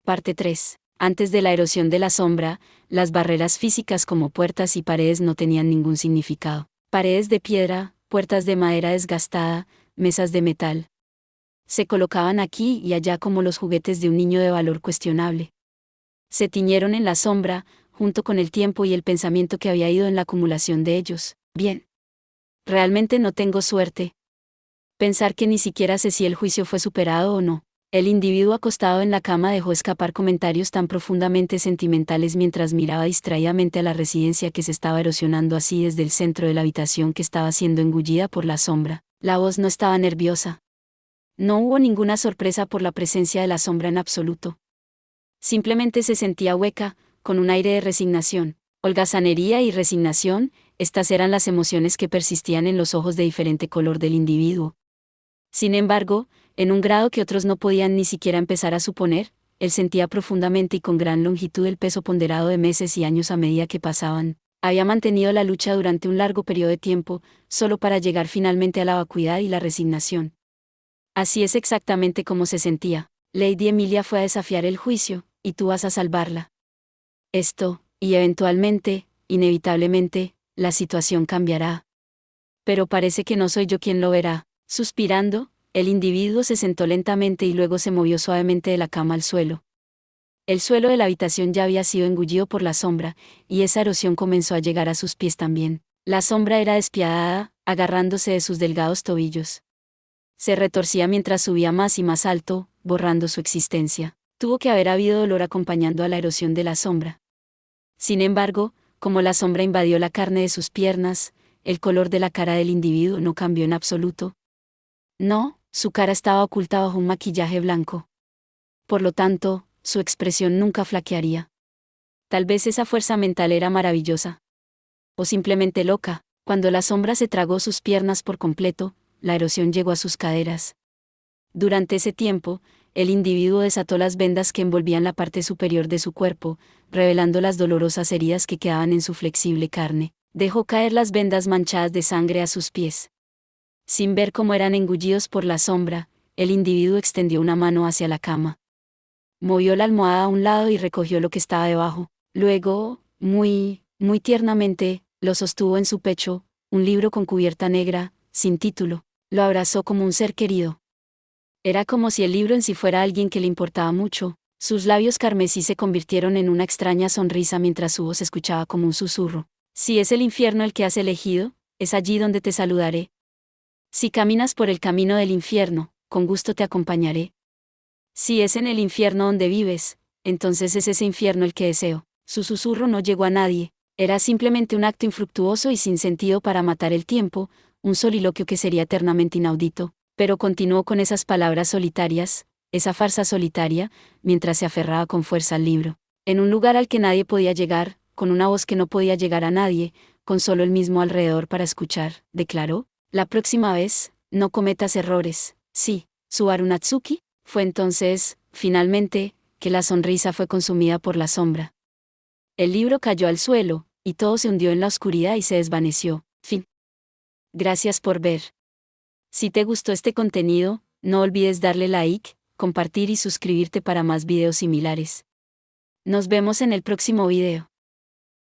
Parte 3. Antes de la erosión de la sombra, las barreras físicas como puertas y paredes no tenían ningún significado. Paredes de piedra, puertas de madera desgastada, mesas de metal. Se colocaban aquí y allá como los juguetes de un niño de valor cuestionable. Se tiñeron en la sombra, junto con el tiempo y el pensamiento que había ido en la acumulación de ellos. Bien. Realmente no tengo suerte. Pensar que ni siquiera sé si el juicio fue superado o no. El individuo acostado en la cama dejó escapar comentarios tan profundamente sentimentales mientras miraba distraídamente a la residencia que se estaba erosionando así desde el centro de la habitación que estaba siendo engullida por la sombra. La voz no estaba nerviosa. No hubo ninguna sorpresa por la presencia de la sombra en absoluto. Simplemente se sentía hueca, con un aire de resignación. Holgazanería y resignación, estas eran las emociones que persistían en los ojos de diferente color del individuo. Sin embargo, en un grado que otros no podían ni siquiera empezar a suponer, él sentía profundamente y con gran longitud el peso ponderado de meses y años a medida que pasaban. Había mantenido la lucha durante un largo periodo de tiempo, solo para llegar finalmente a la vacuidad y la resignación. Así es exactamente como se sentía. Lady Emilia fue a desafiar el juicio, y tú vas a salvarla. Esto, y eventualmente, inevitablemente, la situación cambiará. Pero parece que no soy yo quien lo verá. Suspirando, el individuo se sentó lentamente y luego se movió suavemente de la cama al suelo. El suelo de la habitación ya había sido engullido por la sombra, y esa erosión comenzó a llegar a sus pies también. La sombra era despiadada, agarrándose de sus delgados tobillos. Se retorcía mientras subía más y más alto, borrando su existencia. Tuvo que haber habido dolor acompañando a la erosión de la sombra. Sin embargo, como la sombra invadió la carne de sus piernas, el color de la cara del individuo no cambió en absoluto. No, su cara estaba oculta bajo un maquillaje blanco. Por lo tanto, su expresión nunca flaquearía. Tal vez esa fuerza mental era maravillosa. O simplemente loca. Cuando la sombra se tragó sus piernas por completo, la erosión llegó a sus caderas. Durante ese tiempo, el individuo desató las vendas que envolvían la parte superior de su cuerpo, revelando las dolorosas heridas que quedaban en su flexible carne. Dejó caer las vendas manchadas de sangre a sus pies. Sin ver cómo eran engullidos por la sombra, el individuo extendió una mano hacia la cama. Movió la almohada a un lado y recogió lo que estaba debajo. Luego, muy tiernamente, lo sostuvo en su pecho, un libro con cubierta negra, sin título. Lo abrazó como un ser querido. Era como si el libro en sí fuera alguien que le importaba mucho. Sus labios carmesí se convirtieron en una extraña sonrisa mientras su voz escuchaba como un susurro. Si es el infierno el que has elegido, es allí donde te saludaré. Si caminas por el camino del infierno, con gusto te acompañaré. Si es en el infierno donde vives, entonces es ese infierno el que deseo. Su susurro no llegó a nadie, era simplemente un acto infructuoso y sin sentido para matar el tiempo, un soliloquio que sería eternamente inaudito, pero continuó con esas palabras solitarias, esa farsa solitaria, mientras se aferraba con fuerza al libro. En un lugar al que nadie podía llegar, con una voz que no podía llegar a nadie, con solo él mismo alrededor para escuchar, declaró: la próxima vez, no cometas errores. Sí, Subaru Natsuki. Fue entonces, finalmente, que la sonrisa fue consumida por la sombra. El libro cayó al suelo, y todo se hundió en la oscuridad y se desvaneció. Fin. Gracias por ver. Si te gustó este contenido, no olvides darle like, compartir y suscribirte para más videos similares. Nos vemos en el próximo video.